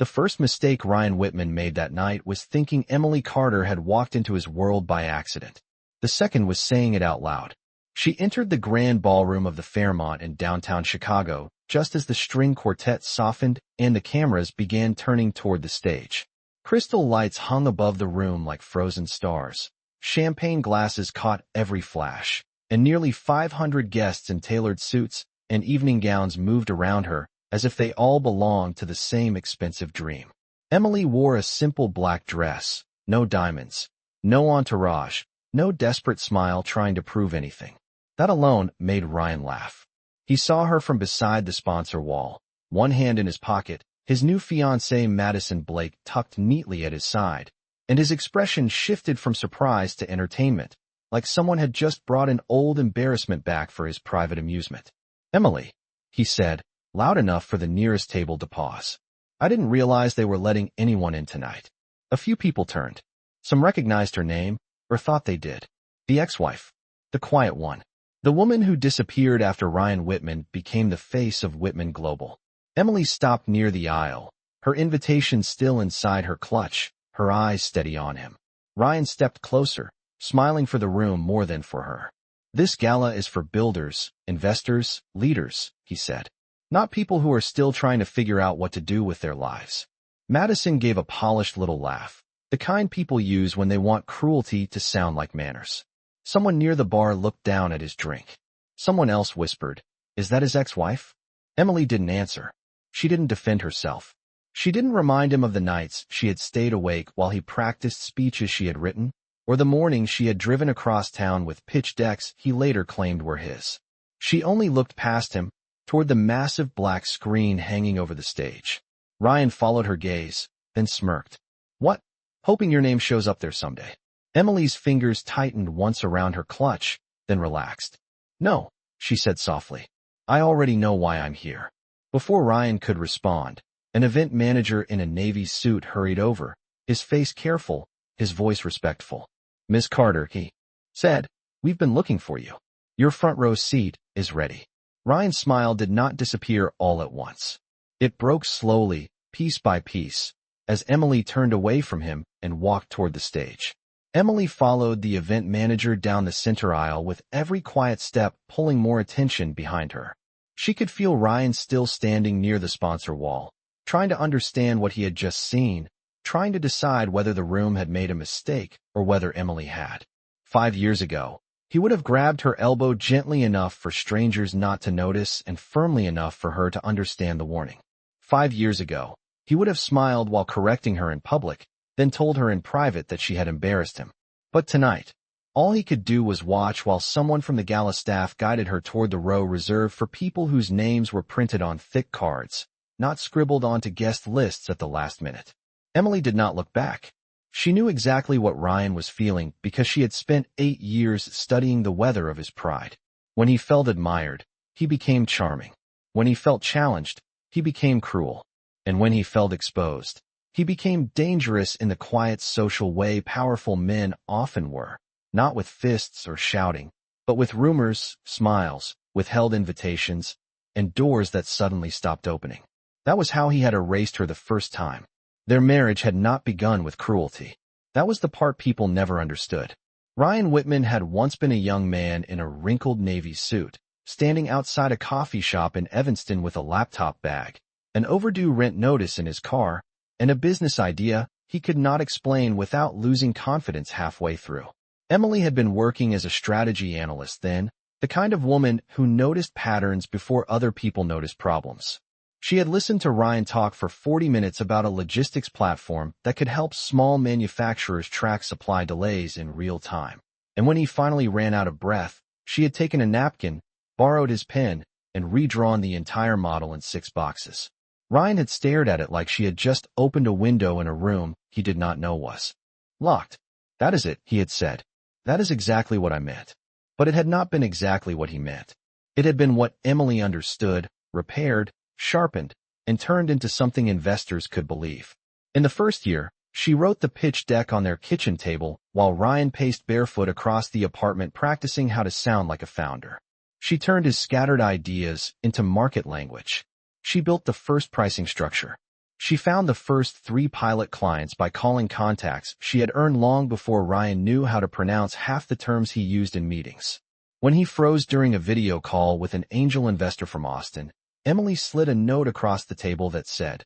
The first mistake Ryan Whitman made that night was thinking Emily Carter had walked into his world by accident. The second was saying it out loud. She entered the grand ballroom of the Fairmont in downtown Chicago just as the string quartet softened and the cameras began turning toward the stage. Crystal lights hung above the room like frozen stars. Champagne glasses caught every flash, and nearly 500 guests in tailored suits and evening gowns moved around her as if they all belonged to the same expensive dream. Emily wore a simple black dress, no diamonds, no entourage, no desperate smile trying to prove anything. That alone made Ryan laugh. He saw her from beside the sponsor wall, one hand in his pocket, his new fiancée Madison Blake tucked neatly at his side, and his expression shifted from surprise to entertainment, like someone had just brought an old embarrassment back for his private amusement. "Emily," he said, loud enough for the nearest table to pause. "I didn't realize they were letting anyone in tonight." A few people turned. Some recognized her name, or thought they did. The ex-wife. The quiet one. The woman who disappeared after Ryan Whitman became the face of Whitman Global. Emily stopped near the aisle, her invitation still inside her clutch, her eyes steady on him. Ryan stepped closer, smiling for the room more than for her. "This gala is for builders, investors, leaders," he said. "Not people who are still trying to figure out what to do with their lives." Madison gave a polished little laugh, the kind people use when they want cruelty to sound like manners. Someone near the bar looked down at his drink. Someone else whispered, "Is that his ex-wife?" Emily didn't answer. She didn't defend herself. She didn't remind him of the nights she had stayed awake while he practiced speeches she had written, or the mornings she had driven across town with pitch decks he later claimed were his. She only looked past him, toward the massive black screen hanging over the stage. Ryan followed her gaze, then smirked. "What? Hoping your name shows up there someday." Emily's fingers tightened once around her clutch, then relaxed. "No," she said softly. "I already know why I'm here." Before Ryan could respond, an event manager in a navy suit hurried over, his face careful, his voice respectful. "Miss Carter," he said, "we've been looking for you. Your front row seat is ready." Ryan's smile did not disappear all at once. It broke slowly, piece by piece, as Emily turned away from him and walked toward the stage. Emily followed the event manager down the center aisle with every quiet step pulling more attention behind her. She could feel Ryan still standing near the sponsor wall, trying to understand what he had just seen, trying to decide whether the room had made a mistake or whether Emily had. 5 years ago, he would have grabbed her elbow gently enough for strangers not to notice and firmly enough for her to understand the warning. 5 years ago, he would have smiled while correcting her in public, then told her in private that she had embarrassed him. But tonight, all he could do was watch while someone from the gala staff guided her toward the row reserved for people whose names were printed on thick cards, not scribbled onto guest lists at the last minute. Emily did not look back. She knew exactly what Ryan was feeling because she had spent 8 years studying the weather of his pride. When he felt admired, he became charming. When he felt challenged, he became cruel. And when he felt exposed, he became dangerous in the quiet social way powerful men often were, not with fists or shouting, but with rumors, smiles, withheld invitations, and doors that suddenly stopped opening. That was how he had erased her the first time. Their marriage had not begun with cruelty. That was the part people never understood. Ryan Whitman had once been a young man in a wrinkled navy suit, standing outside a coffee shop in Evanston with a laptop bag, an overdue rent notice in his car, and a business idea he could not explain without losing confidence halfway through. Emily had been working as a strategy analyst then, the kind of woman who noticed patterns before other people noticed problems. She had listened to Ryan talk for 40 minutes about a logistics platform that could help small manufacturers track supply delays in real time. And when he finally ran out of breath, she had taken a napkin, borrowed his pen, and redrawn the entire model in 6 boxes. Ryan had stared at it like she had just opened a window in a room he did not know was locked. "That is it," he had said. "That is exactly what I meant." But it had not been exactly what he meant. It had been what Emily understood, repaired, sharpened, and turned into something investors could believe. In the first year, she wrote the pitch deck on their kitchen table while Ryan paced barefoot across the apartment practicing how to sound like a founder. She turned his scattered ideas into market language. She built the first pricing structure. She found the first 3 pilot clients by calling contacts she had earned long before Ryan knew how to pronounce half the terms he used in meetings. When he froze during a video call with an angel investor from Austin, Emily slid a note across the table that said,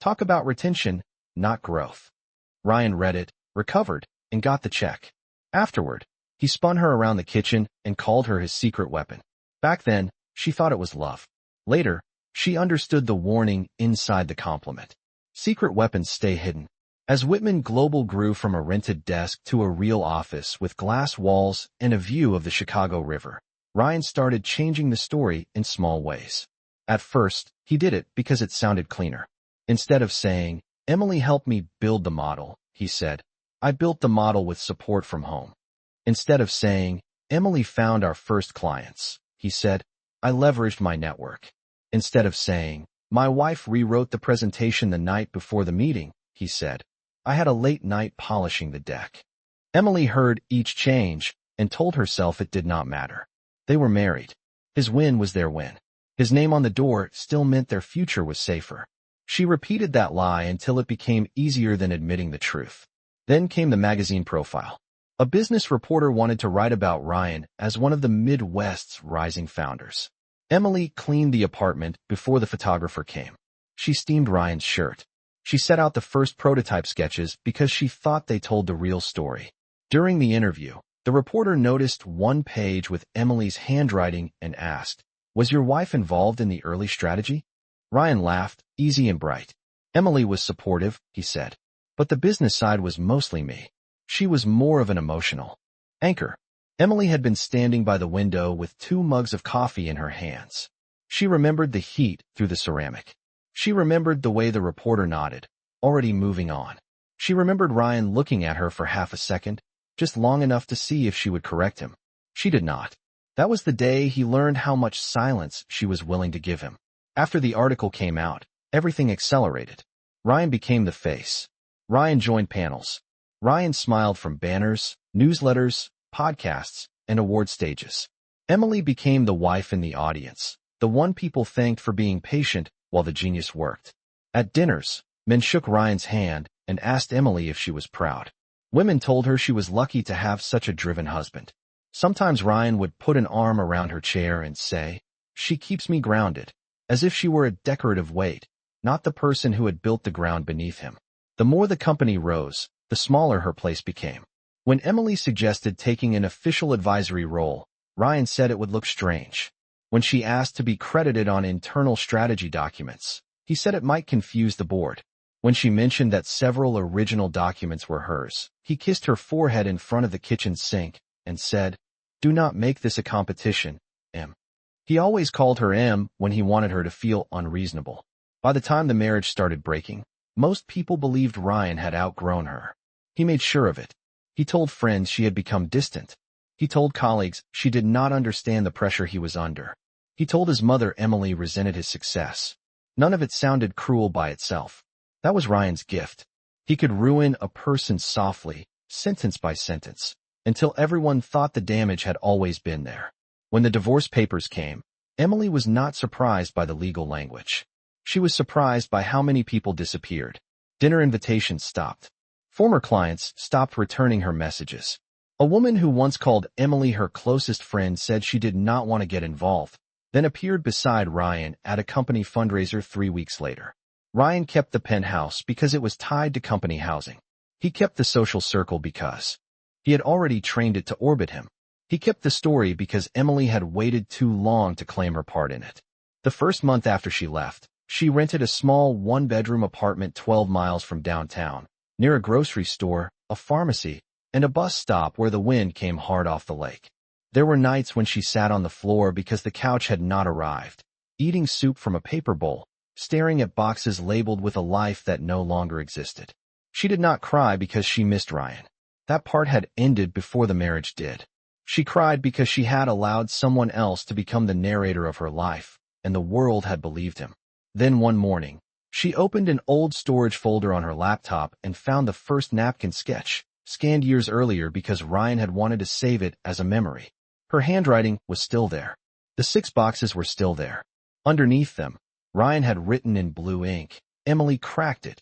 "Talk about retention, not growth." Ryan read it, recovered, and got the check. Afterward, he spun her around the kitchen and called her his secret weapon. Back then, she thought it was love. Later, she understood the warning inside the compliment. Secret weapons stay hidden. As Whitman Global grew from a rented desk to a real office with glass walls and a view of the Chicago River, Ryan started changing the story in small ways. At first, he did it because it sounded cleaner. Instead of saying, "Emily helped me build the model," he said, "I built the model with support from home." Instead of saying, "Emily found our first clients," he said, "I leveraged my network." Instead of saying, "My wife rewrote the presentation the night before the meeting," he said, "I had a late night polishing the deck." Emily heard each change and told herself it did not matter. They were married. His win was their win. His name on the door still meant their future was safer. She repeated that lie until it became easier than admitting the truth. Then came the magazine profile. A business reporter wanted to write about Ryan as one of the Midwest's rising founders. Emily cleaned the apartment before the photographer came. She steamed Ryan's shirt. She set out the first prototype sketches because she thought they told the real story. During the interview, the reporter noticed one page with Emily's handwriting and asked, "Was your wife involved in the early strategy?" Ryan laughed, easy and bright. "Emily was supportive," he said, "but the business side was mostly me. She was more of an emotional anchor." Emily had been standing by the window with 2 mugs of coffee in her hands. She remembered the heat through the ceramic. She remembered the way the reporter nodded, already moving on. She remembered Ryan looking at her for half a second, just long enough to see if she would correct him. She did not. That was the day he learned how much silence she was willing to give him. After the article came out, everything accelerated. Ryan became the face. Ryan joined panels. Ryan smiled from banners, newsletters, podcasts, and award stages. Emily became the wife in the audience, the one people thanked for being patient while the genius worked. At dinners, men shook Ryan's hand and asked Emily if she was proud. Women told her she was lucky to have such a driven husband. Sometimes Ryan would put an arm around her chair and say, "She keeps me grounded," as if she were a decorative weight, not the person who had built the ground beneath him. The more the company rose, the smaller her place became. When Emily suggested taking an official advisory role, Ryan said it would look strange. When she asked to be credited on internal strategy documents, he said it might confuse the board. When she mentioned that several original documents were hers, he kissed her forehead in front of the kitchen sink and said, "Do not make this a competition, Em." He always called her Em when he wanted her to feel unreasonable. By the time the marriage started breaking, most people believed Ryan had outgrown her. He made sure of it. He told friends she had become distant. He told colleagues she did not understand the pressure he was under. He told his mother Emily resented his success. None of it sounded cruel by itself. That was Ryan's gift. He could ruin a person softly, sentence by sentence, until everyone thought the damage had always been there. When the divorce papers came, Emily was not surprised by the legal language. She was surprised by how many people disappeared. Dinner invitations stopped. Former clients stopped returning her messages. A woman who once called Emily her closest friend said she did not want to get involved, then appeared beside Ryan at a company fundraiser 3 weeks later. Ryan kept the penthouse because it was tied to company housing. He kept the social circle because he had already trained it to orbit him. He kept the story because Emily had waited too long to claim her part in it. The first month after she left, she rented a small 1-bedroom apartment 12 miles from downtown, near a grocery store, a pharmacy, and a bus stop where the wind came hard off the lake. There were nights when she sat on the floor because the couch had not arrived, eating soup from a paper bowl, staring at boxes labeled with a life that no longer existed. She did not cry because she missed Ryan. That part had ended before the marriage did. She cried because she had allowed someone else to become the narrator of her life, and the world had believed him. Then one morning, she opened an old storage folder on her laptop and found the first napkin sketch, scanned years earlier because Ryan had wanted to save it as a memory. Her handwriting was still there. The 6 boxes were still there. Underneath them, Ryan had written in blue ink, Emily cracked it.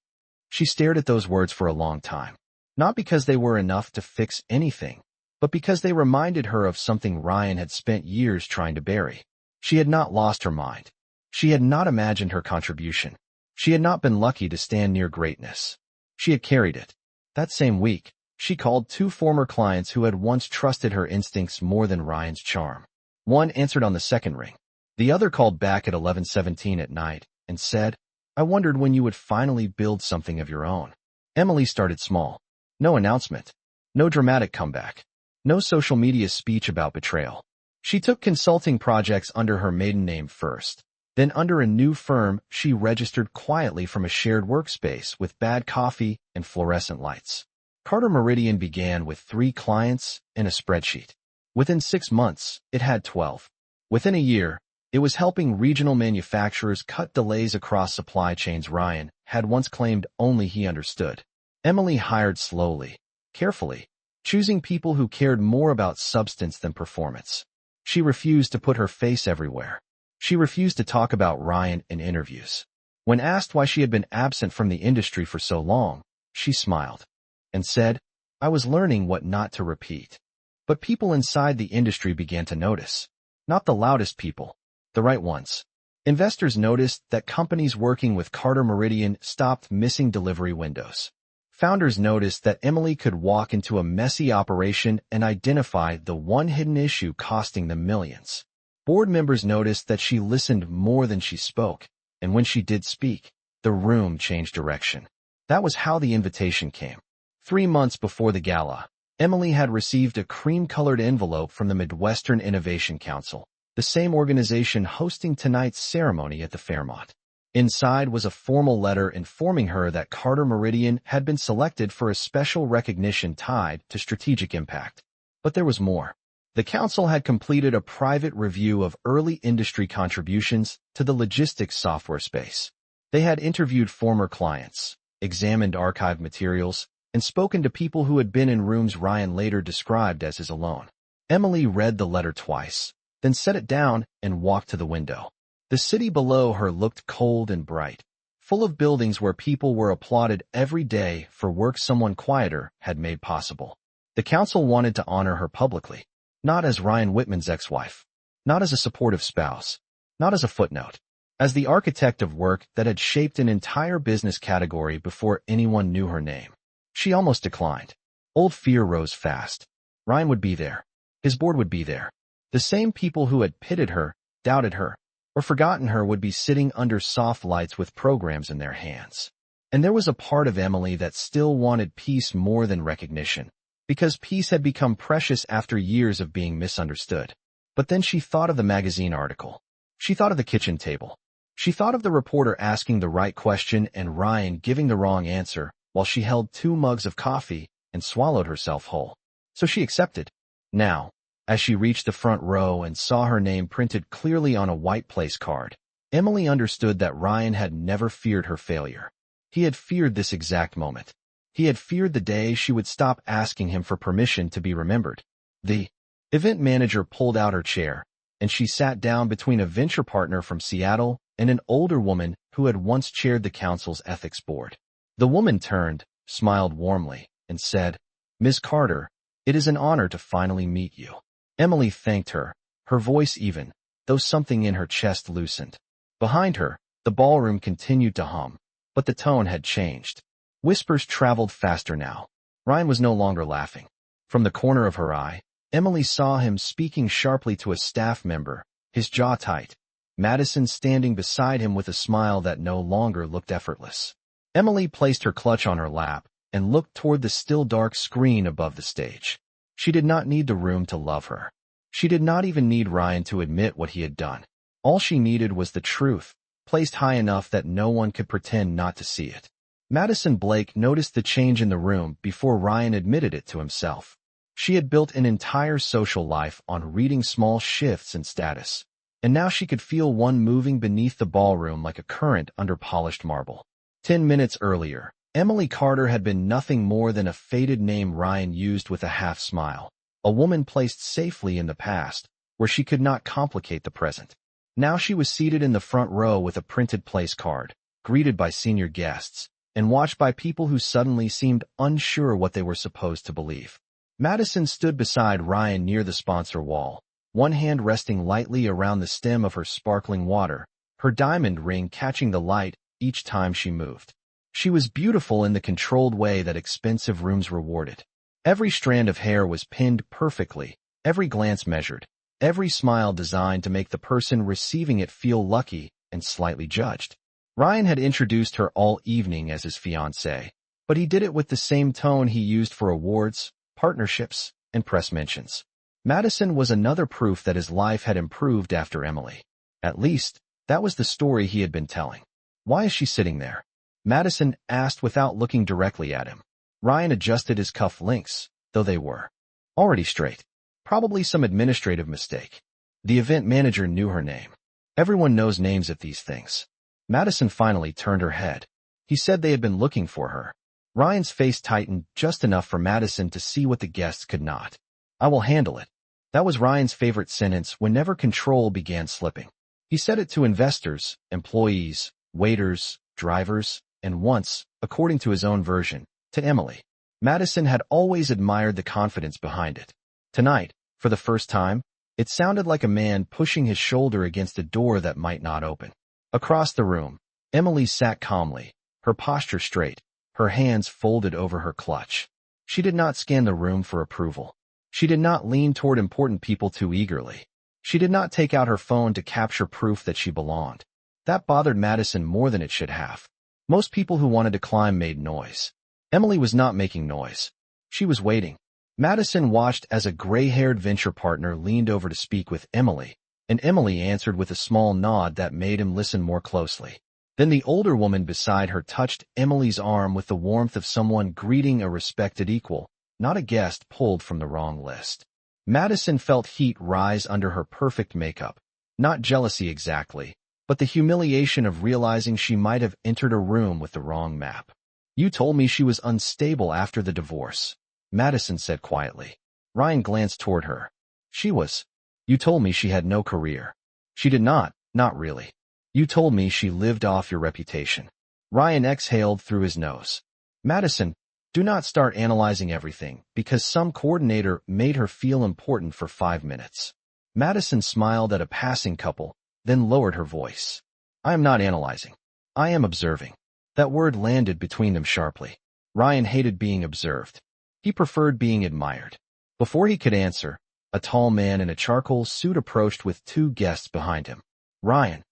She stared at those words for a long time. Not because they were enough to fix anything, but because they reminded her of something Ryan had spent years trying to bury. She had not lost her mind. She had not imagined her contribution. She had not been lucky to stand near greatness. She had carried it. That same week, she called two former clients who had once trusted her instincts more than Ryan's charm. One answered on the second ring. The other called back at 11:17 at night and said, "I wondered when you would finally build something of your own." Emily started small. No announcement. No dramatic comeback. No social media speech about betrayal. She took consulting projects under her maiden name first. Then under a new firm, she registered quietly from a shared workspace with bad coffee and fluorescent lights. Carter Meridian began with 3 clients and a spreadsheet. Within 6 months, it had 12. Within a year, it was helping regional manufacturers cut delays across supply chains Ryan had once claimed only he understood. Emily hired slowly, carefully, choosing people who cared more about substance than performance. She refused to put her face everywhere. She refused to talk about Ryan in interviews. When asked why she had been absent from the industry for so long, she smiled and said, "I was learning what not to repeat." But people inside the industry began to notice. Not the loudest people, the right ones. Investors noticed that companies working with Carter Meridian stopped missing delivery windows. Founders noticed that Emily could walk into a messy operation and identify the one hidden issue costing them millions. Board members noticed that she listened more than she spoke, and when she did speak, the room changed direction. That was how the invitation came. 3 months before the gala, Emily had received a cream-colored envelope from the Midwestern Innovation Council, the same organization hosting tonight's ceremony at the Fairmont. Inside was a formal letter informing her that Carter Meridian had been selected for a special recognition tied to strategic impact. But there was more. The council had completed a private review of early industry contributions to the logistics software space. They had interviewed former clients, examined archived materials, and spoken to people who had been in rooms Ryan later described as his alone. Emily read the letter twice, then set it down and walked to the window. The city below her looked cold and bright, full of buildings where people were applauded every day for work someone quieter had made possible. The council wanted to honor her publicly, not as Ryan Whitman's ex-wife, not as a supportive spouse, not as a footnote, as the architect of work that had shaped an entire business category before anyone knew her name. She almost declined. Old fear rose fast. Ryan would be there. His board would be there. The same people who had pitted her, doubted her, or forgotten her would be sitting under soft lights with programs in their hands. And there was a part of Emily that still wanted peace more than recognition, because peace had become precious after years of being misunderstood. But then she thought of the magazine article. She thought of the kitchen table. She thought of the reporter asking the right question and Ryan giving the wrong answer while she held 2 mugs of coffee and swallowed herself whole. So she accepted. Now, as she reached the front row and saw her name printed clearly on a white place card, Emily understood that Ryan had never feared her failure. He had feared this exact moment. He had feared the day she would stop asking him for permission to be remembered. The event manager pulled out her chair, and she sat down between a venture partner from Seattle and an older woman who had once chaired the council's ethics board. The woman turned, smiled warmly, and said, "Ms. Carter, it is an honor to finally meet you." Emily thanked her, her voice even, though something in her chest loosened. Behind her, the ballroom continued to hum, but the tone had changed. Whispers traveled faster now. Ryan was no longer laughing. From the corner of her eye, Emily saw him speaking sharply to a staff member, his jaw tight. Madison standing beside him with a smile that no longer looked effortless. Emily placed her clutch on her lap and looked toward the still dark screen above the stage. She did not need the room to love her. She did not even need Ryan to admit what he had done. All she needed was the truth, placed high enough that no one could pretend not to see it. Madison Blake noticed the change in the room before Ryan admitted it to himself. She had built an entire social life on reading small shifts in status, and now she could feel one moving beneath the ballroom like a current under polished marble. 10 minutes earlier, Emily Carter had been nothing more than a faded name Ryan used with a half smile, a woman placed safely in the past, where she could not complicate the present. Now she was seated in the front row with a printed place card, greeted by senior guests, and watched by people who suddenly seemed unsure what they were supposed to believe. Madison stood beside Ryan near the sponsor wall, one hand resting lightly around the stem of her sparkling water, her diamond ring catching the light each time she moved. She was beautiful in the controlled way that expensive rooms rewarded. Every strand of hair was pinned perfectly, every glance measured, every smile designed to make the person receiving it feel lucky and slightly judged. Ryan had introduced her all evening as his fiancée, but he did it with the same tone he used for awards, partnerships, and press mentions. Madison was another proof that his life had improved after Emily. At least, that was the story he had been telling. "Why is she sitting there?" Madison asked without looking directly at him. Ryan adjusted his cuff links, though they were already straight. Probably some administrative mistake. The event manager knew her name. Everyone knows names at these things. Madison finally turned her head. He said they had been looking for her. Ryan's face tightened just enough for Madison to see what the guests could not. "I will handle it." That was Ryan's favorite sentence whenever control began slipping. He said it to investors, employees, waiters, drivers, and once, according to his own version, to Emily. Madison had always admired the confidence behind it. Tonight, for the first time, it sounded like a man pushing his shoulder against a door that might not open. Across the room, Emily sat calmly, her posture straight, her hands folded over her clutch. She did not scan the room for approval. She did not lean toward important people too eagerly. She did not take out her phone to capture proof that she belonged. That bothered Madison more than it should have. Most people who wanted to climb made noise. Emily was not making noise. She was waiting. Madison watched as a gray-haired venture partner leaned over to speak with Emily, and Emily answered with a small nod that made him listen more closely. Then the older woman beside her touched Emily's arm with the warmth of someone greeting a respected equal, not a guest pulled from the wrong list. Madison felt heat rise under her perfect makeup. Not jealousy exactly, but the humiliation of realizing she might have entered a room with the wrong map. "You told me she was unstable after the divorce," Madison said quietly. Ryan glanced toward her. "She was. You told me she had no career." "She did not really. You told me she lived off your reputation." Ryan exhaled through his nose. "Madison, do not start analyzing everything because some coordinator made her feel important for 5 minutes. Madison smiled at a passing couple, then lowered her voice. "I am not analyzing. I am observing." That word landed between them sharply. Ryan hated being observed. He preferred being admired. Before he could answer, a tall man in a charcoal suit approached with 2 guests behind him. "Ryan,"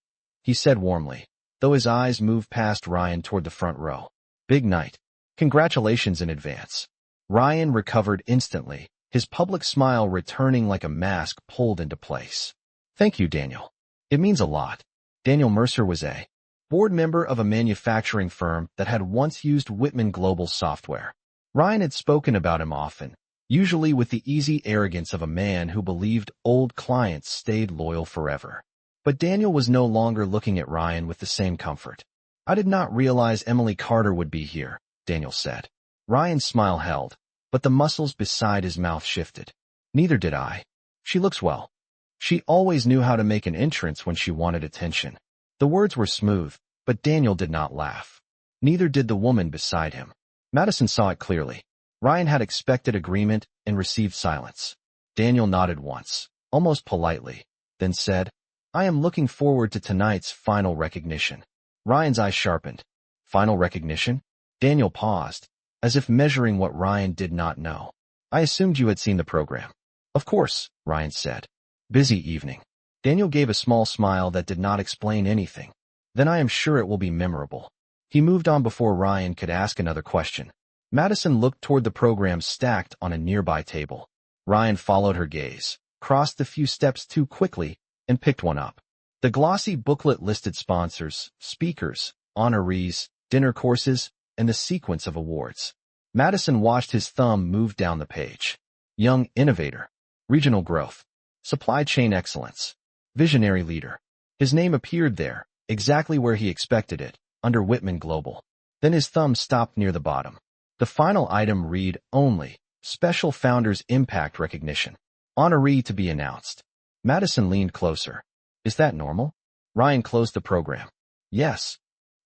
he said warmly, though his eyes moved past Ryan toward the front row. "Big night. Congratulations in advance." Ryan recovered instantly, his public smile returning like a mask pulled into place. "Thank you, Daniel. It means a lot." Daniel Mercer was a board member of a manufacturing firm that had once used Whitman Global software. Ryan had spoken about him often, usually with the easy arrogance of a man who believed old clients stayed loyal forever. But Daniel was no longer looking at Ryan with the same comfort. "I did not realize Emily Carter would be here," Daniel said. Ryan's smile held, but the muscles beside his mouth shifted. "Neither did I. She looks well." She always knew how to make an entrance when she wanted attention. The words were smooth, but Daniel did not laugh. Neither did the woman beside him. Madison saw it clearly. Ryan had expected agreement and received silence. Daniel nodded once, almost politely, then said, "I am looking forward to tonight's final recognition." Ryan's eyes sharpened. "Final recognition?" Daniel paused, as if measuring what Ryan did not know. "I assumed you had seen the program." "Of course," Ryan said. "Busy evening." Daniel gave a small smile that did not explain anything. "Then I am sure it will be memorable." He moved on before Ryan could ask another question. Madison looked toward the program stacked on a nearby table. Ryan followed her gaze, crossed a few steps too quickly, and picked one up. The glossy booklet listed sponsors, speakers, honorees, dinner courses, and the sequence of awards. Madison watched his thumb move down the page. Young innovator, regional growth, supply chain excellence, visionary leader. His name appeared there, exactly where he expected it, under Whitman Global. Then his thumb stopped near the bottom. The final item read, "Only, Special Founders Impact Recognition. Honoree to be announced." Madison leaned closer. "Is that normal?" Ryan closed the program. "Yes."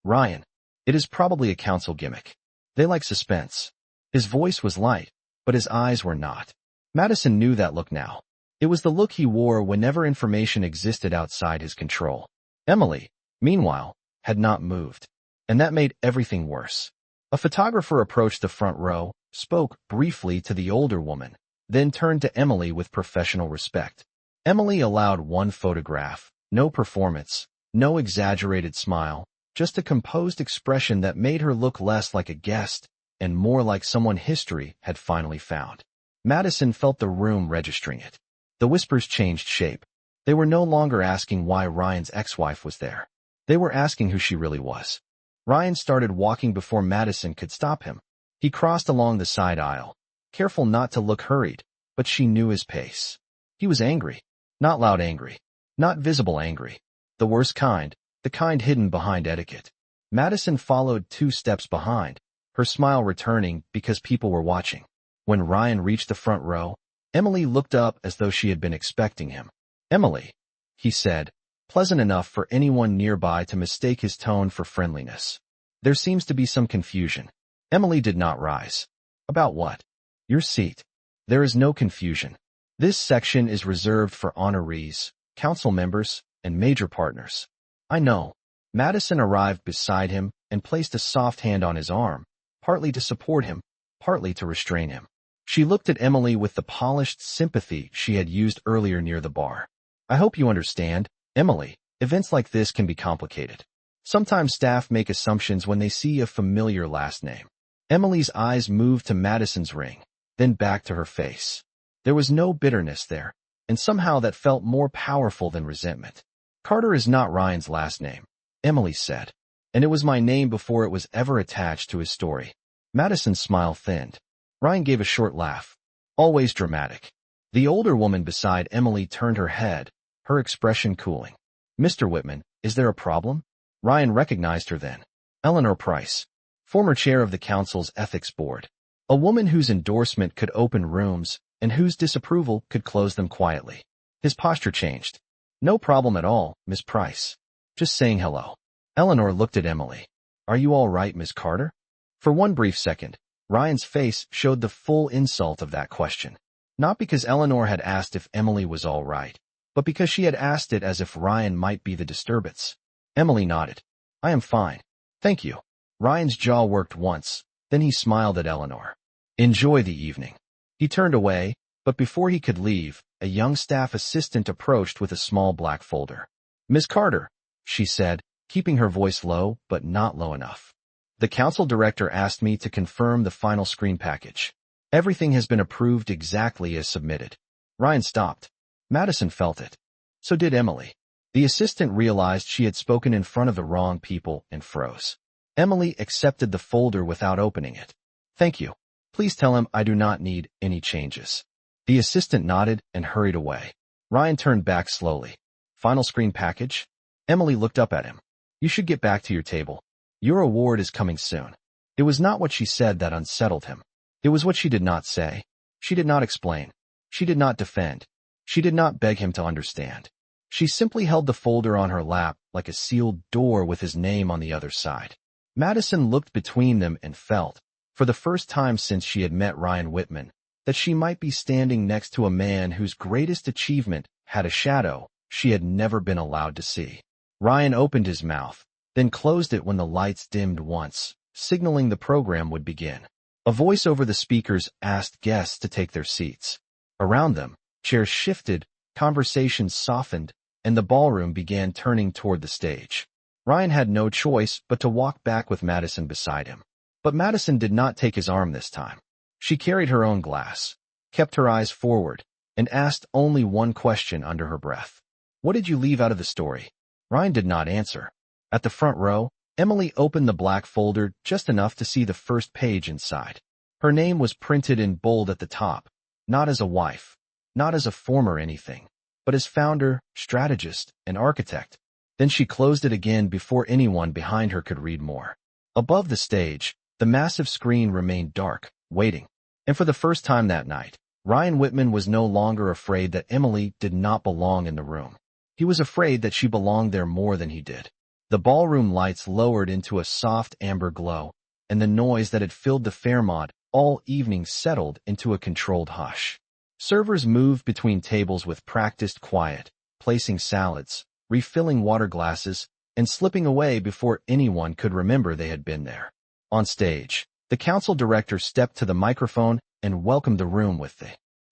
"Ryan, It is probably a council gimmick. They like suspense. His voice was light, but his eyes were not. Madison knew that look now. It was the look he wore whenever information existed outside his control. Emily, meanwhile, had not moved. And that made everything worse. A photographer approached the front row, spoke briefly to the older woman, then turned to Emily with professional respect. Emily allowed one photograph, no performance, no exaggerated smile, just a composed expression that made her look less like a guest and more like someone history had finally found. Madison felt the room registering it. The whispers changed shape. They were no longer asking why Ryan's ex-wife was there. They were asking who she really was. Ryan started walking before Madison could stop him. He crossed along the side aisle, careful not to look hurried, but she knew his pace. He was angry. Not loud angry. Not visible angry. The worst kind, the kind hidden behind etiquette. Madison followed 2 steps behind, her smile returning because people were watching. When Ryan reached the front row, Emily looked up as though she had been expecting him. "Emily," he said, pleasant enough for anyone nearby to mistake his tone for friendliness. "There seems to be some confusion." Emily did not rise. "About what?" "Your seat." "There is no confusion. This section is reserved for honorees, council members, and major partners." "I know." Madison arrived beside him and placed a soft hand on his arm, partly to support him, partly to restrain him. She looked at Emily with the polished sympathy she had used earlier near the bar. "I hope you understand, Emily, events like this can be complicated. Sometimes staff make assumptions when they see a familiar last name." Emily's eyes moved to Madison's ring, then back to her face. There was no bitterness there, and somehow that felt more powerful than resentment. "Carter is not Ryan's last name," Emily said, "and it was my name before it was ever attached to his story." Madison's smile thinned. Ryan gave a short laugh. Always dramatic. The older woman beside Emily turned her head, her expression cooling. "Mr. Whitman, is there a problem?" Ryan recognized her then. Eleanor Price, former chair of the council's ethics board. A woman whose endorsement could open rooms and whose disapproval could close them quietly. His posture changed. "No problem at all, Miss Price. Just saying hello." Eleanor looked at Emily. "Are you all right, Miss Carter?" For one brief second, Ryan's face showed the full insult of that question. Not because Eleanor had asked if Emily was all right, but because she had asked it as if Ryan might be the disturbance. Emily nodded. "I am fine. Thank you." Ryan's jaw worked once, then he smiled at Eleanor. "Enjoy the evening." He turned away, but before he could leave, a young staff assistant approached with a small black folder. "Miss Carter," she said, keeping her voice low but not low enough. "The council director asked me to confirm the final screen package. Everything has been approved exactly as submitted." Ryan stopped. Madison felt it. So did Emily. The assistant realized she had spoken in front of the wrong people and froze. Emily accepted the folder without opening it. "Thank you. Please tell him I do not need any changes." The assistant nodded and hurried away. Ryan turned back slowly. "Final screen package?" Emily looked up at him. "You should get back to your table. Your award is coming soon." It was not what she said that unsettled him. It was what she did not say. She did not explain. She did not defend. She did not beg him to understand. She simply held the folder on her lap like a sealed door with his name on the other side. Madison looked between them and felt, for the first time since she had met Ryan Whitman, that she might be standing next to a man whose greatest achievement had a shadow she had never been allowed to see. Ryan opened his mouth, then closed it when the lights dimmed once, signaling the program would begin. A voice over the speakers asked guests to take their seats. Around them, chairs shifted, conversations softened, and the ballroom began turning toward the stage. Ryan had no choice but to walk back with Madison beside him. But Madison did not take his arm this time. She carried her own glass, kept her eyes forward, and asked only one question under her breath. "What did you leave out of the story?" Ryan did not answer. At the front row, Emily opened the black folder just enough to see the first page inside. Her name was printed in bold at the top, not as a wife, not as a former anything, but as founder, strategist, and architect. Then she closed it again before anyone behind her could read more. Above the stage, the massive screen remained dark, waiting. And for the first time that night, Ryan Whitman was no longer afraid that Emily did not belong in the room. He was afraid that she belonged there more than he did. The ballroom lights lowered into a soft amber glow, and the noise that had filled the Fairmont all evening settled into a controlled hush. Servers moved between tables with practiced quiet, placing salads, refilling water glasses, and slipping away before anyone could remember they had been there. On stage, the council director stepped to the microphone and welcomed the room with the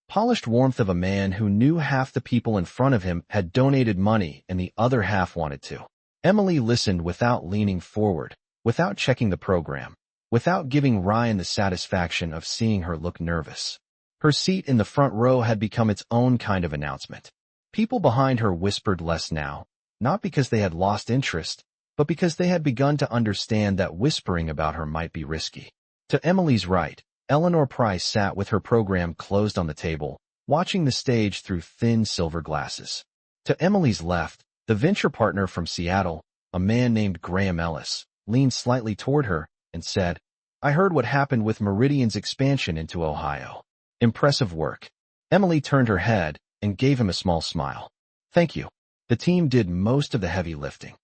polished warmth of a man who knew half the people in front of him had donated money and the other half wanted to. Emily listened without leaning forward, without checking the program, without giving Ryan the satisfaction of seeing her look nervous. Her seat in the front row had become its own kind of announcement. People behind her whispered less now, not because they had lost interest, but because they had begun to understand that whispering about her might be risky. To Emily's right, Eleanor Price sat with her program closed on the table, watching the stage through thin silver glasses. To Emily's left, the venture partner from Seattle, a man named Graham Ellis, leaned slightly toward her and said, "I heard what happened with Meridian's expansion into Ohio. Impressive work." Emily turned her head and gave him a small smile. "Thank you. The team did most of the heavy lifting."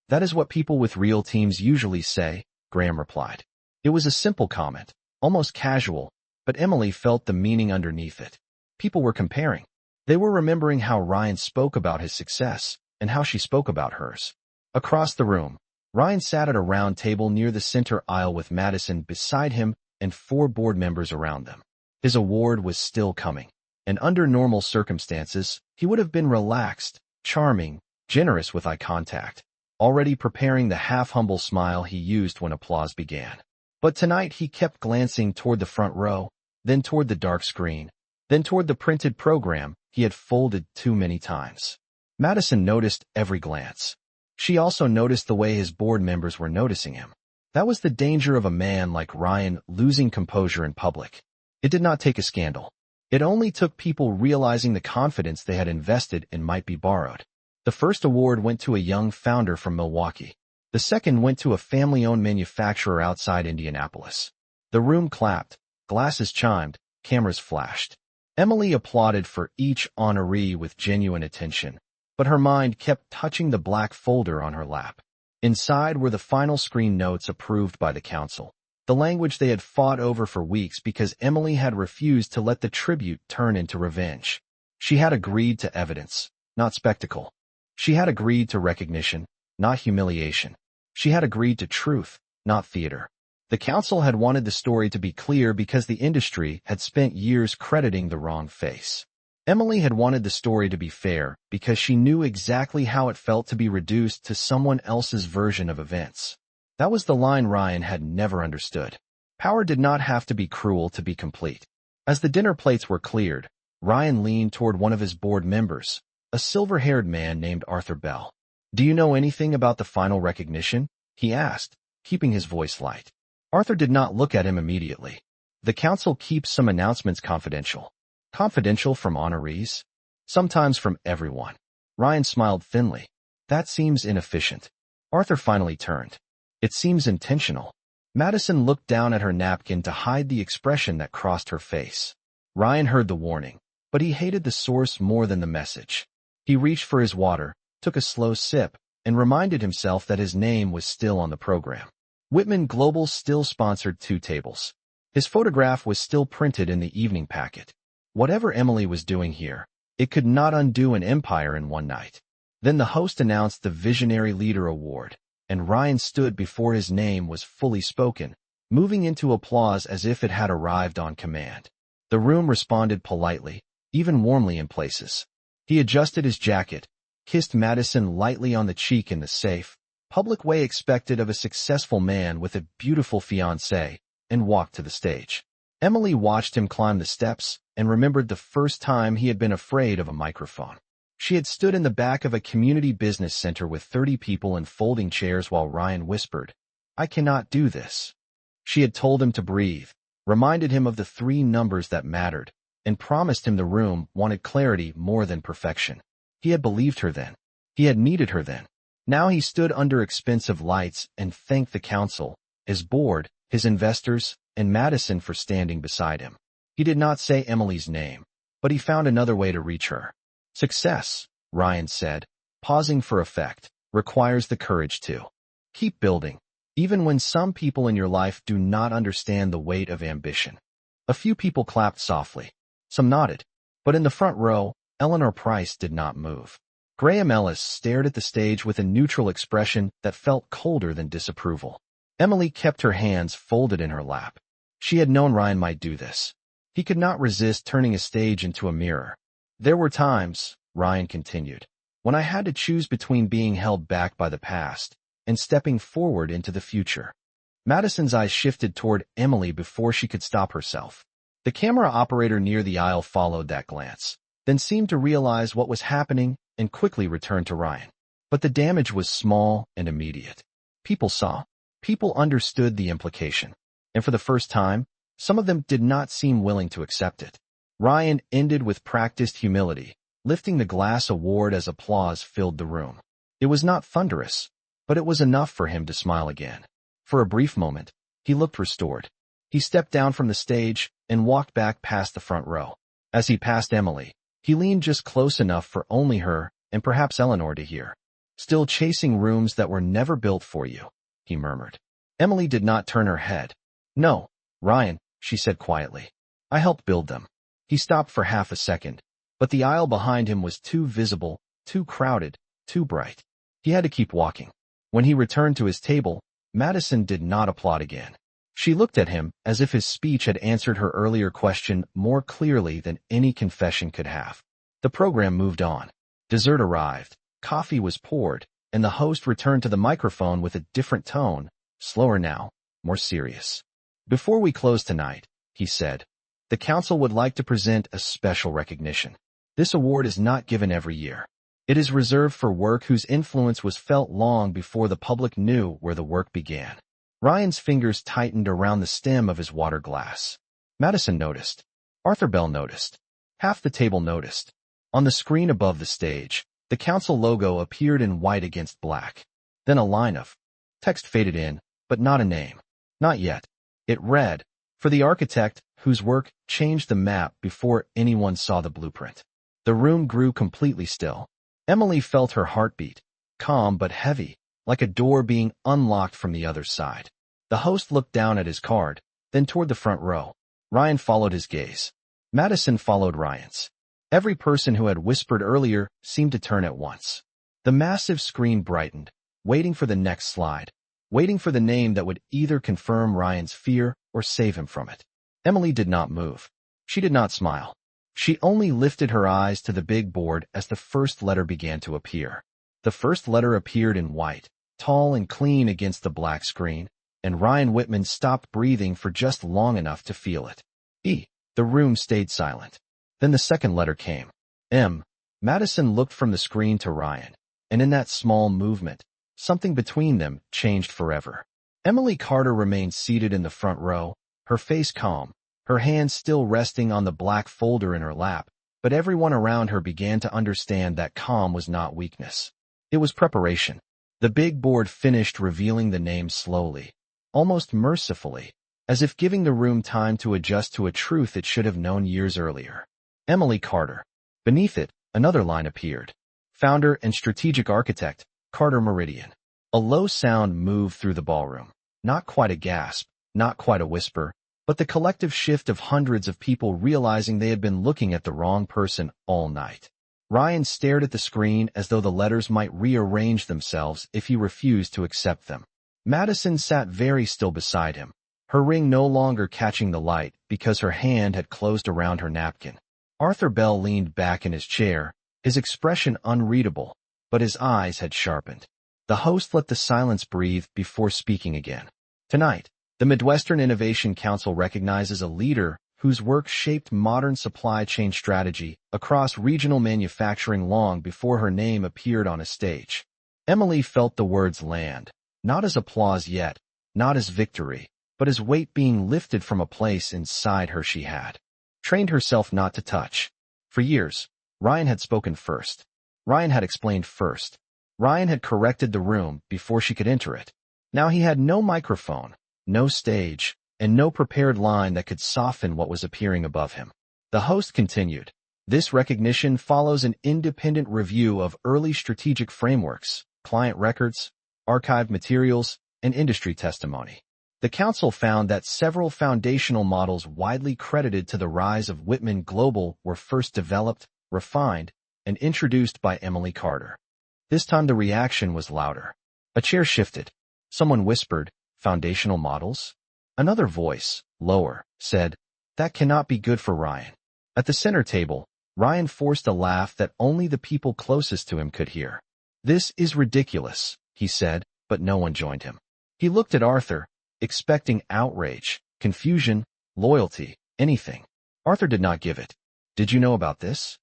"That is what people with real teams usually say," Graham replied. It was a simple comment, almost casual, but Emily felt the meaning underneath it. People were comparing. They were remembering how Ryan spoke about his success and how she spoke about hers. Across the room, Ryan sat at a round table near the center aisle with Madison beside him and 4 board members around them. His award was still coming, and under normal circumstances, he would have been relaxed, charming, generous with eye contact, already preparing the half-humble smile he used when applause began. But tonight he kept glancing toward the front row, then toward the dark screen, then toward the printed program he had folded too many times. Madison noticed every glance. She also noticed the way his board members were noticing him. That was the danger of a man like Ryan losing composure in public. It did not take a scandal. It only took people realizing the confidence they had invested in might be borrowed. The first award went to a young founder from Milwaukee. The second went to a family-owned manufacturer outside Indianapolis. The room clapped, glasses chimed, cameras flashed. Emily applauded for each honoree with genuine attention, but her mind kept touching the black folder on her lap. Inside were the final screen notes approved by the council, the language they had fought over for weeks because Emily had refused to let the tribute turn into revenge. She had agreed to evidence, not spectacle. She had agreed to recognition, not humiliation. She had agreed to truth, not theater. The council had wanted the story to be clear because the industry had spent years crediting the wrong face. Emily had wanted the story to be fair because she knew exactly how it felt to be reduced to someone else's version of events. That was the line Ryan had never understood. Power did not have to be cruel to be complete. As the dinner plates were cleared, Ryan leaned toward one of his board members, a silver-haired man named Arthur Bell. "Do you know anything about the final recognition?" he asked, keeping his voice light. Arthur did not look at him immediately. "The council keeps some announcements confidential." "Confidential from honorees?" "Sometimes from everyone." Ryan smiled thinly. "That seems inefficient." Arthur finally turned. "It seems intentional." Madison looked down at her napkin to hide the expression that crossed her face. Ryan heard the warning, but he hated the source more than the message. He reached for his water, took a slow sip, and reminded himself that his name was still on the program. Whitman Global still sponsored 2 tables. His photograph was still printed in the evening packet. Whatever Emily was doing here, it could not undo an empire in one night. Then the host announced the Visionary Leader Award, and Ryan stood before his name was fully spoken, moving into applause as if it had arrived on command. The room responded politely, even warmly in places. He adjusted his jacket, kissed Madison lightly on the cheek in the safe, public way expected of a successful man with a beautiful fiancée, and walked to the stage. Emily watched him climb the steps and remembered the first time he had been afraid of a microphone. She had stood in the back of a community business center with 30 people in folding chairs while Ryan whispered, "I cannot do this." She had told him to breathe, reminded him of the 3 numbers that mattered, and promised him the room wanted clarity more than perfection. He had believed her then. He had needed her then. Now he stood under expensive lights and thanked the council, his board, his investors, and Madison for standing beside him. He did not say Emily's name, but he found another way to reach her. "Success," Ryan said, pausing for effect, requires the courage to keep building, even when some people in your life do not understand the weight of ambition. A few people clapped softly. Some nodded. But in the front row, Eleanor Price did not move. Graham Ellis stared at the stage with a neutral expression that felt colder than disapproval. Emily kept her hands folded in her lap. She had known Ryan might do this. He could not resist turning a stage into a mirror. There were times, Ryan continued, when I had to choose between being held back by the past and stepping forward into the future. Madison's eyes shifted toward Emily before she could stop herself. The camera operator near the aisle followed that glance, then seemed to realize what was happening and quickly returned to Ryan. But the damage was small and immediate. People saw. People understood the implication. And for the first time, some of them did not seem willing to accept it. Ryan ended with practiced humility, lifting the glass award as applause filled the room. It was not thunderous, but it was enough for him to smile again. For a brief moment, he looked restored. He stepped down from the stage and walked back past the front row. As he passed Emily, he leaned just close enough for only her and perhaps Eleanor to hear. "Still chasing rooms that were never built for you," he murmured. Emily did not turn her head. "No, Ryan," she said quietly. "I helped build them." He stopped for half a second, but the aisle behind him was too visible, too crowded, too bright. He had to keep walking. When he returned to his table, Madison did not applaud again. She looked at him as if his speech had answered her earlier question more clearly than any confession could have. The program moved on. Dessert arrived, coffee was poured, and the host returned to the microphone with a different tone, slower now, more serious. "Before we close tonight," he said, "the council would like to present a special recognition. This award is not given every year. It is reserved for work whose influence was felt long before the public knew where the work began." Ryan's fingers tightened around the stem of his water glass. Madison noticed. Arthur Bell noticed. Half the table noticed. On the screen above the stage, the council logo appeared in white against black. Then a line of text faded in, but not a name. Not yet. It read, "For the architect whose work changed the map before anyone saw the blueprint." The room grew completely still. Emily felt her heartbeat, calm but heavy, like a door being unlocked from the other side. The host looked down at his card, then toward the front row. Ryan followed his gaze. Madison followed Ryan's. Every person who had whispered earlier seemed to turn at once. The massive screen brightened, waiting for the next slide, waiting for the name that would either confirm Ryan's fear or save him from it. Emily did not move. She did not smile. She only lifted her eyes to the big board as the first letter began to appear. The first letter appeared in white, tall and clean against the black screen, and Ryan Whitman stopped breathing for just long enough to feel it. E. The room stayed silent. Then the second letter came. M. Madison looked from the screen to Ryan, and in that small movement, something between them changed forever. Emily Carter remained seated in the front row, her face calm, her hands still resting on the black folder in her lap, but everyone around her began to understand that calm was not weakness. It was preparation. The big board finished revealing the name slowly, almost mercifully, as if giving the room time to adjust to a truth it should have known years earlier. Emily Carter. Beneath it, another line appeared. Founder and strategic architect, Carter Meridian. A low sound moved through the ballroom. Not quite a gasp, not quite a whisper, but the collective shift of hundreds of people realizing they had been looking at the wrong person all night. Ryan stared at the screen as though the letters might rearrange themselves if he refused to accept them. Madison sat very still beside him, her ring no longer catching the light because her hand had closed around her napkin. Arthur Bell leaned back in his chair, his expression unreadable, but his eyes had sharpened. The host let the silence breathe before speaking again. "Tonight, the Midwestern Innovation Council recognizes a leader whose work shaped modern supply chain strategy across regional manufacturing long before her name appeared on a stage." Emily felt the words land, not as applause yet, not as victory, but as weight being lifted from a place inside her she had trained herself not to touch. For years, Ryan had spoken first. Ryan had explained first. Ryan had corrected the room before she could enter it. Now he had no microphone, no stage, and no prepared line that could soften what was appearing above him. The host continued, "This recognition follows an independent review of early strategic frameworks, client records, archived materials, and industry testimony. The council found that several foundational models widely credited to the rise of Whitman Global were first developed, refined, and introduced by Emily Carter. This time the reaction was louder. A chair shifted. Someone whispered, "Foundational models?" Another voice, lower, said, "That cannot be good for Ryan." At the center table, Ryan forced a laugh that only the people closest to him could hear. "This is ridiculous," he said, but no one joined him. He looked at Arthur, expecting outrage, confusion, loyalty, anything. Arthur did not give it. "Did you know about this?"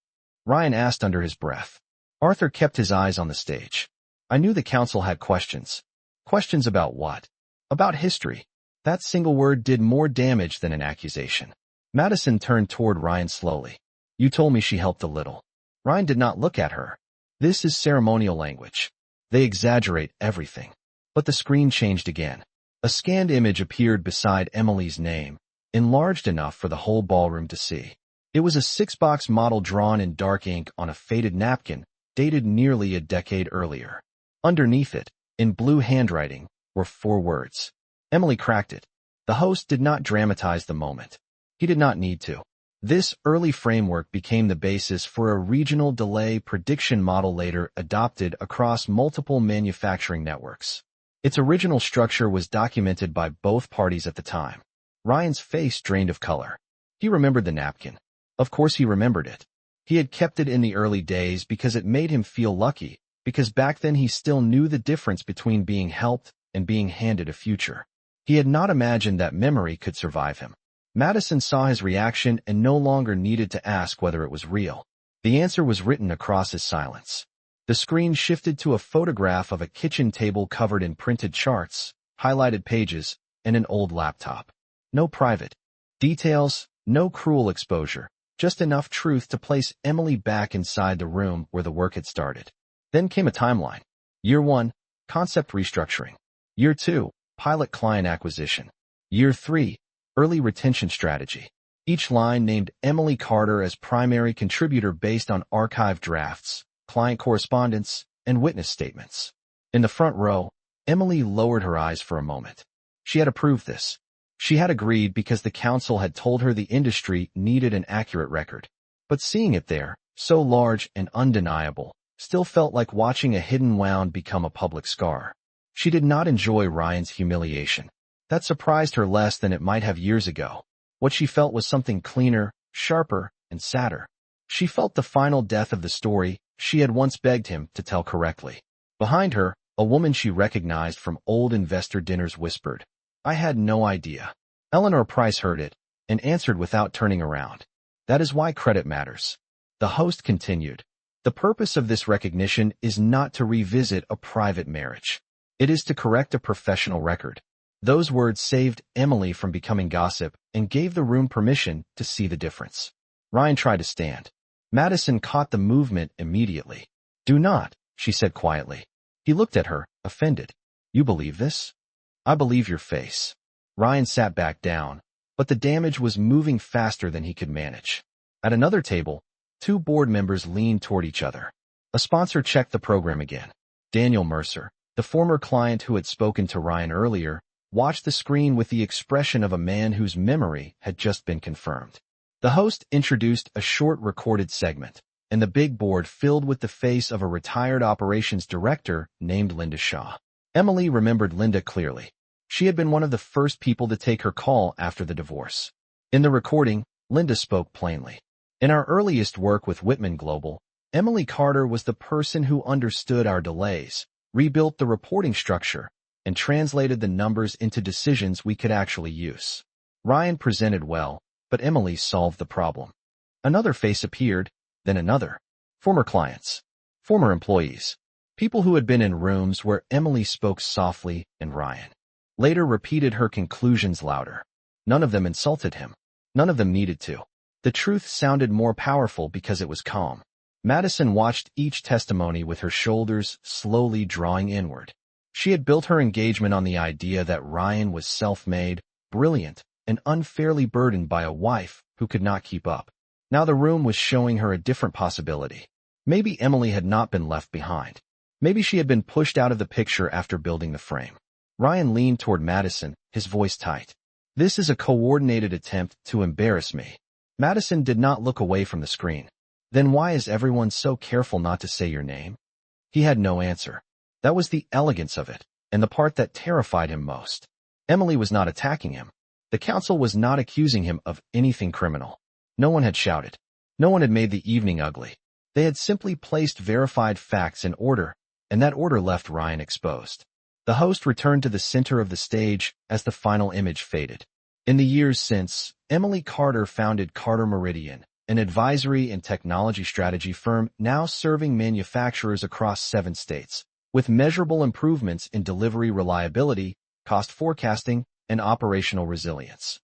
Ryan asked under his breath. Arthur kept his eyes on the stage. "I knew the council had questions." Questions about what? About history. That single word did more damage than an accusation. Madison turned toward Ryan slowly. "You told me she helped a little." Ryan did not look at her. This is ceremonial language. They exaggerate everything. But the screen changed again. A scanned image appeared beside Emily's name, enlarged enough for the whole ballroom to see. It was a 6-box model drawn in dark ink on a faded napkin, dated nearly a decade earlier. Underneath it, in blue handwriting, were 4 words. Emily cracked it. The host did not dramatize the moment. He did not need to. This early framework became the basis for a regional delay prediction model later adopted across multiple manufacturing networks. Its original structure was documented by both parties at the time. Ryan's face drained of color. He remembered the napkin. Of course he remembered it. He had kept it in the early days because it made him feel lucky, because back then he still knew the difference between being helped and being handed a future. He had not imagined that memory could survive him. Madison saw his reaction and no longer needed to ask whether it was real. The answer was written across his silence. The screen shifted to a photograph of a kitchen table covered in printed charts, highlighted pages, and an old laptop. No private details, no cruel exposure, just enough truth to place Emily back inside the room where the work had started. Then came a timeline. Year 1, concept restructuring. Year 2, pilot client acquisition. Year 3, early retention strategy. Each line named Emily Carter as primary contributor based on archived drafts, client correspondence, and witness statements. In the front row, Emily lowered her eyes for a moment. She had approved this. She had agreed because the council had told her the industry needed an accurate record. But seeing it there, so large and undeniable, still felt like watching a hidden wound become a public scar. She did not enjoy Ryan's humiliation. That surprised her less than it might have years ago. What she felt was something cleaner, sharper, and sadder. She felt the final death of the story she had once begged him to tell correctly. Behind her, a woman she recognized from old investor dinners whispered, "I had no idea." Eleanor Price heard it and answered without turning around. "That is why credit matters." The host continued, "The purpose of this recognition is not to revisit a private marriage. It is to correct a professional record." Those words saved Emily from becoming gossip and gave the room permission to see the difference. Ryan tried to stand. Madison caught the movement immediately. "Do not," she said quietly. He looked at her, offended. "You believe this?" "I believe your face." Ryan sat back down, but the damage was moving faster than he could manage. At another table, 2 board members leaned toward each other. A sponsor checked the program again. Daniel Mercer, the former client who had spoken to Ryan earlier, watched the screen with the expression of a man whose memory had just been confirmed. The host introduced a short recorded segment, and the big board filled with the face of a retired operations director named Linda Shaw. Emily remembered Linda clearly. She had been one of the first people to take her call after the divorce. In the recording, Linda spoke plainly. "In our earliest work with Whitman Global, Emily Carter was the person who understood our delays, rebuilt the reporting structure, and translated the numbers into decisions we could actually use." Ryan presented well, but Emily solved the problem. Another face appeared, then another. Former clients. Former employees. People who had been in rooms where Emily spoke softly and Ryan later repeated her conclusions louder. None of them insulted him. None of them needed to. The truth sounded more powerful because it was calm. Madison watched each testimony with her shoulders slowly drawing inward. She had built her engagement on the idea that Ryan was self-made, brilliant, and unfairly burdened by a wife who could not keep up. Now the room was showing her a different possibility. Maybe Emily had not been left behind. Maybe she had been pushed out of the picture after building the frame. Ryan leaned toward Madison, his voice tight. This is a coordinated attempt to embarrass me. Madison did not look away from the screen. Then why is everyone so careful not to say your name? He had no answer. That was the elegance of it, and the part that terrified him most. Emily was not attacking him. The council was not accusing him of anything criminal. No one had shouted. No one had made the evening ugly. They had simply placed verified facts in order, and that order left Ryan exposed. The host returned to the center of the stage as the final image faded. In the years since, Emily Carter founded Carter Meridian, an advisory and technology strategy firm now serving manufacturers across 7 states, with measurable improvements in delivery reliability, cost forecasting, and operational resilience.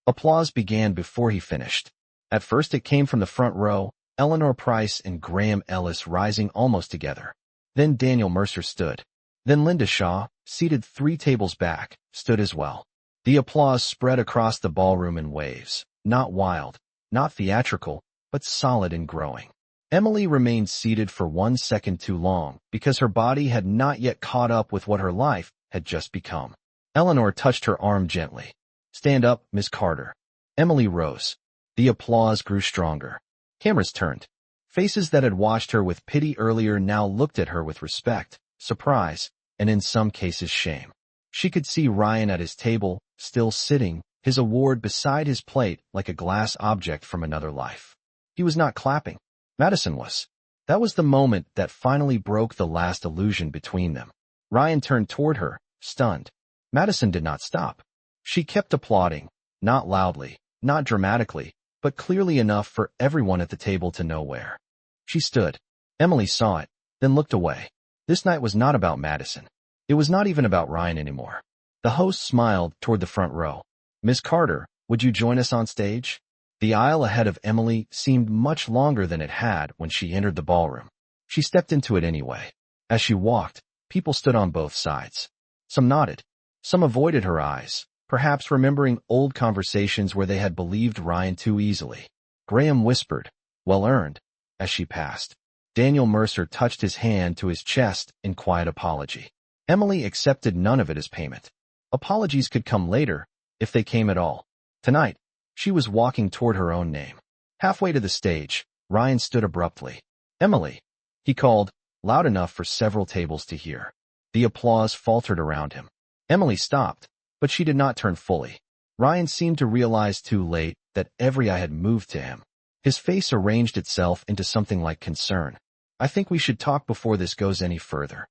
Applause began before he finished. At first it came from the front row, Eleanor Price and Graham Ellis rising almost together. Then Daniel Mercer stood. Then Linda Shaw, seated 3 tables back, stood as well. The applause spread across the ballroom in waves, not wild, not theatrical, but solid and growing. Emily remained seated for 1 second too long because her body had not yet caught up with what her life had just become. Eleanor touched her arm gently. Stand up, Miss Carter. Emily rose. The applause grew stronger. Cameras turned. Faces that had watched her with pity earlier now looked at her with respect, surprise, and in some cases shame. She could see Ryan at his table, still sitting, his award beside his plate like a glass object from another life. He was not clapping. Madison was. That was the moment that finally broke the last illusion between them. Ryan turned toward her, stunned. Madison did not stop. She kept applauding, not loudly, not dramatically, but clearly enough for everyone at the table to know where. She stood. Emily saw it, then looked away. This night was not about Madison. It was not even about Ryan anymore. The host smiled toward the front row. Miss Carter, would you join us on stage? The aisle ahead of Emily seemed much longer than it had when she entered the ballroom. She stepped into it anyway. As she walked, people stood on both sides. Some nodded. Some avoided her eyes, perhaps remembering old conversations where they had believed Ryan too easily. Graham whispered, well earned, as she passed. Daniel Mercer touched his hand to his chest in quiet apology. Emily accepted none of it as payment. Apologies could come later, if they came at all. Tonight, she was walking toward her own name. Halfway to the stage, Ryan stood abruptly. Emily, he called, loud enough for several tables to hear. The applause faltered around him. Emily stopped, but she did not turn fully. Ryan seemed to realize too late that every eye had moved to him. His face arranged itself into something like concern. I think we should talk before this goes any further.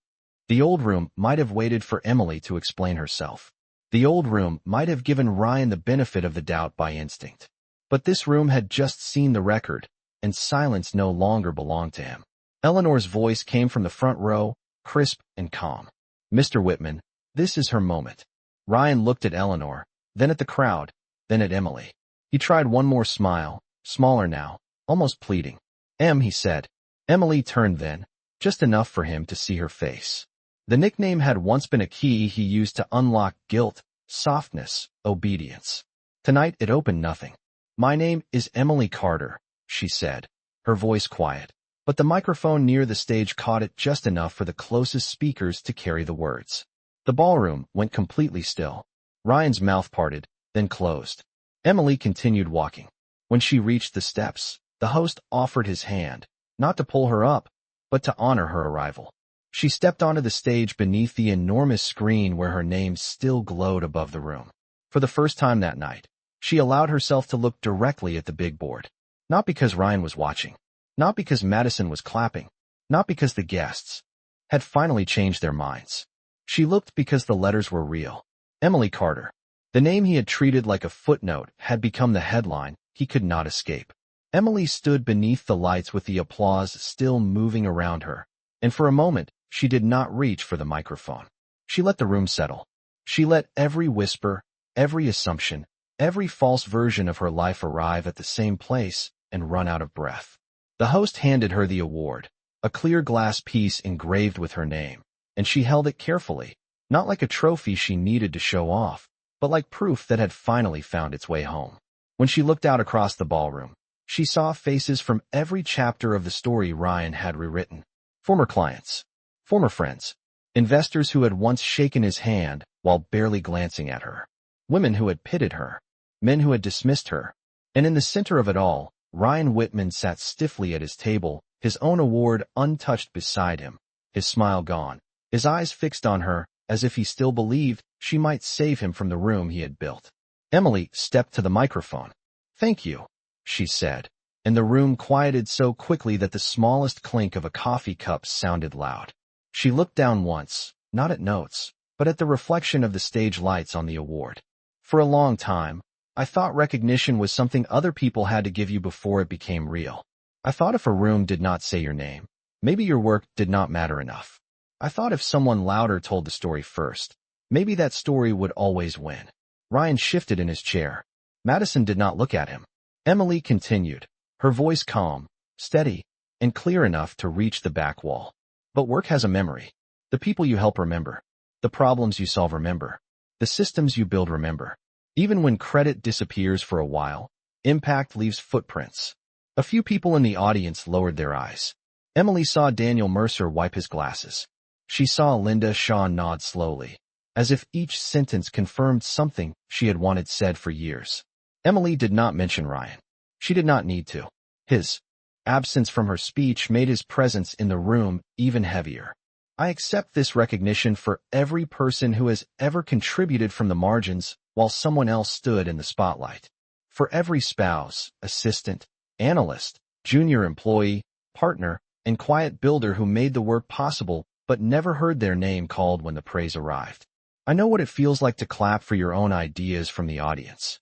The old room might have waited for Emily to explain herself. The old room might have given Ryan the benefit of the doubt by instinct. But this room had just seen the record, and silence no longer belonged to him. Eleanor's voice came from the front row, crisp and calm. Mr. Whitman, this is her moment. Ryan looked at Eleanor, then at the crowd, then at Emily. He tried one more smile, smaller now, almost pleading. He said. Emily turned then, just enough for him to see her face. The nickname had once been a key he used to unlock guilt, softness, obedience. Tonight it opened nothing. My name is Emily Carter, she said, her voice quiet, but the microphone near the stage caught it just enough for the closest speakers to carry the words. The ballroom went completely still. Ryan's mouth parted, then closed. Emily continued walking. When she reached the steps, the host offered his hand, not to pull her up, but to honor her arrival. She stepped onto the stage beneath the enormous screen where her name still glowed above the room. For the first time that night, she allowed herself to look directly at the big board. Not because Ryan was watching, not because Madison was clapping, not because the guests had finally changed their minds. She looked because the letters were real. Emily Carter. The name he had treated like a footnote had become the headline he could not escape. Emily stood beneath the lights with the applause still moving around her, and for a moment, she did not reach for the microphone. She let the room settle. She let every whisper, every assumption, every false version of her life arrive at the same place and run out of breath. The host handed her the award, a clear glass piece engraved with her name, and she held it carefully, not like a trophy she needed to show off, but like proof that had finally found its way home. When she looked out across the ballroom, she saw faces from every chapter of the story Ryan had rewritten. Former clients, Former friends. Investors who had once shaken his hand while barely glancing at her. Women who had pitied her. Men who had dismissed her. And in the center of it all, Ryan Whitman sat stiffly at his table, his own award untouched beside him, his smile gone, his eyes fixed on her, as if he still believed she might save him from the room he had built. Emily stepped to the microphone. "Thank you," she said, and the room quieted so quickly that the smallest clink of a coffee cup sounded loud. She looked down once, not at notes, but at the reflection of the stage lights on the award. "For a long time, I thought recognition was something other people had to give you before it became real. I thought if a room did not say your name, maybe your work did not matter enough. I thought if someone louder told the story first, maybe that story would always win." Ryan shifted in his chair. Madison did not look at him. Emily continued, her voice calm, steady, and clear enough to reach the back wall. "But work has a memory. The people you help remember. The problems you solve remember. The systems you build remember. Even when credit disappears for a while, impact leaves footprints." A few people in the audience lowered their eyes. Emily saw Daniel Mercer wipe his glasses. She saw Linda Shaw nod slowly, as if each sentence confirmed something she had wanted said for years. Emily did not mention Ryan. She did not need to. His absence from her speech made his presence in the room even heavier. "I accept this recognition for every person who has ever contributed from the margins while someone else stood in the spotlight. For every spouse, assistant, analyst, junior employee, partner, and quiet builder who made the work possible but never heard their name called when the praise arrived. I know what it feels like to clap for your own ideas from the audience."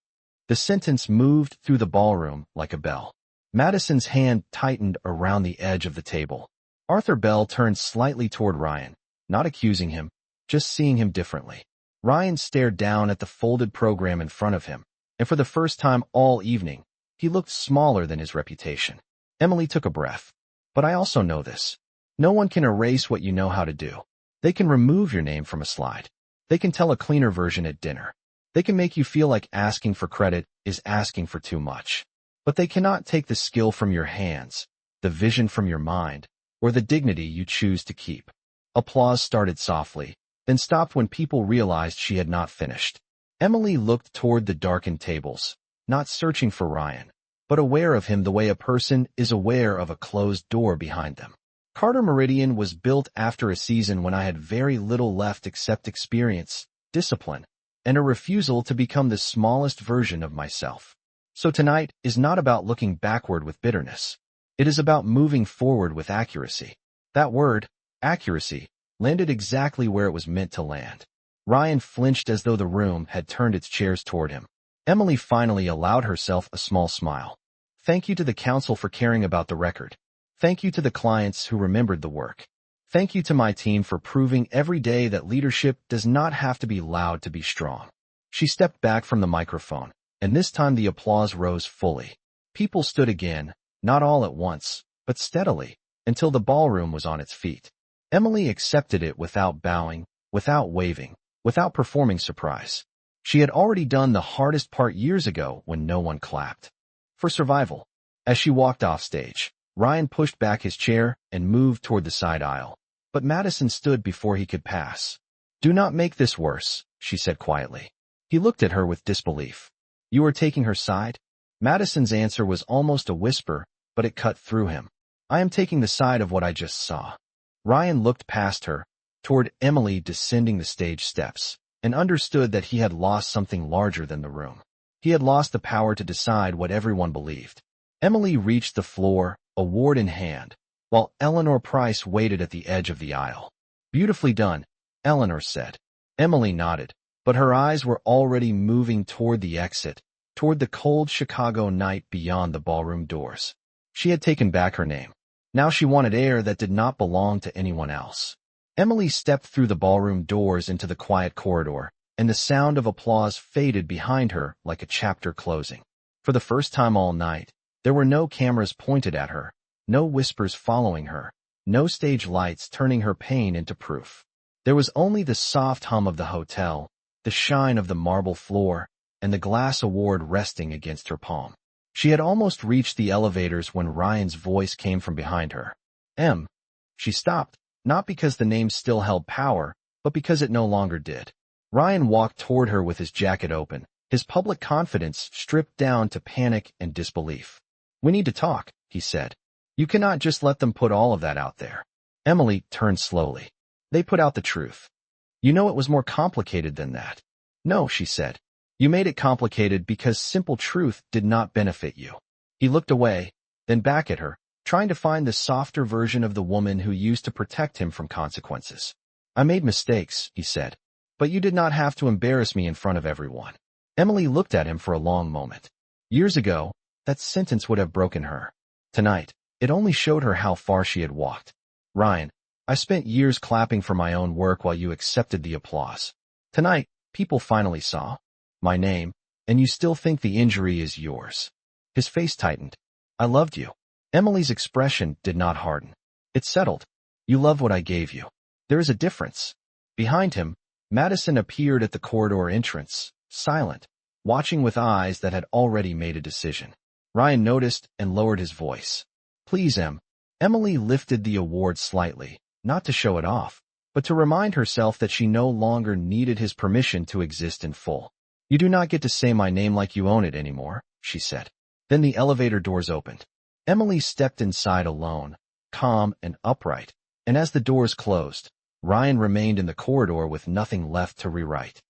The sentence moved through the ballroom like a bell. Madison's hand tightened around the edge of the table. Arthur Bell turned slightly toward Ryan, not accusing him, just seeing him differently. Ryan stared down at the folded program in front of him, and for the first time all evening, he looked smaller than his reputation. Emily took a breath. "But I also know this. No one can erase what you know how to do. They can remove your name from a slide. They can tell a cleaner version at dinner. They can make you feel like asking for credit is asking for too much. But they cannot take the skill from your hands, the vision from your mind, or the dignity you choose to keep." Applause started softly, then stopped when people realized she had not finished. Emily looked toward the darkened tables, not searching for Ryan, but aware of him the way a person is aware of a closed door behind them. Carter Meridian was built after a season when I had very little left except experience, discipline, and a refusal to become the smallest version of myself. So tonight is not about looking backward with bitterness. It is about moving forward with accuracy. That word, accuracy, landed exactly where it was meant to land. Ryan flinched as though the room had turned its chairs toward him. Emily finally allowed herself a small smile. "Thank you to the council for caring about the record. Thank you to the clients who remembered the work. Thank you to my team for proving every day that leadership does not have to be loud to be strong." She stepped back from the microphone, and this time the applause rose fully. People stood again, not all at once, but steadily, until the ballroom was on its feet. Emily accepted it without bowing, without waving, without performing surprise. She had already done the hardest part years ago when no one clapped. For survival. As she walked off stage, Ryan pushed back his chair and moved toward the side aisle. But Madison stood before he could pass. "Do not make this worse," she said quietly. He looked at her with disbelief. "You are taking her side?" Madison's answer was almost a whisper, but it cut through him. "I am taking the side of what I just saw." Ryan looked past her, toward Emily descending the stage steps, and understood that he had lost something larger than the room. He had lost the power to decide what everyone believed. Emily reached the floor, award in hand, while Eleanor Price waited at the edge of the aisle. "Beautifully done," Eleanor said. Emily nodded, but her eyes were already moving toward the exit, toward the cold Chicago night beyond the ballroom doors. She had taken back her name. Now she wanted air that did not belong to anyone else. Emily stepped through the ballroom doors into the quiet corridor, and the sound of applause faded behind her like a chapter closing. For the first time all night, there were no cameras pointed at her, no whispers following her, no stage lights turning her pain into proof. There was only the soft hum of the hotel, the shine of the marble floor, and the glass award resting against her palm. She had almost reached the elevators when Ryan's voice came from behind her. "Em." She stopped, not because the name still held power, but because it no longer did. Ryan walked toward her with his jacket open, his public confidence stripped down to panic and disbelief. "We need to talk," he said. "You cannot just let them put all of that out there." Emily turned slowly. "They put out the truth. You know it was more complicated than that." "No," she said. "You made it complicated because simple truth did not benefit you." He looked away, then back at her, trying to find the softer version of the woman who used to protect him from consequences. "I made mistakes," he said, "but you did not have to embarrass me in front of everyone." Emily looked at him for a long moment. Years ago, that sentence would have broken her. Tonight, it only showed her how far she had walked. "Ryan, I spent years clapping for my own work while you accepted the applause. Tonight, people finally saw my name, and you still think the injury is yours." His face tightened. "I loved you." Emily's expression did not harden. It settled. "You love what I gave you. There is a difference." Behind him, Madison appeared at the corridor entrance, silent, watching with eyes that had already made a decision. Ryan noticed and lowered his voice. "Please, Em." Emily lifted the award slightly, not to show it off, but to remind herself that she no longer needed his permission to exist in full. "You do not get to say my name like you own it anymore," she said. Then the elevator doors opened. Emily stepped inside alone, calm and upright, and as the doors closed, Ryan remained in the corridor with nothing left to rewrite.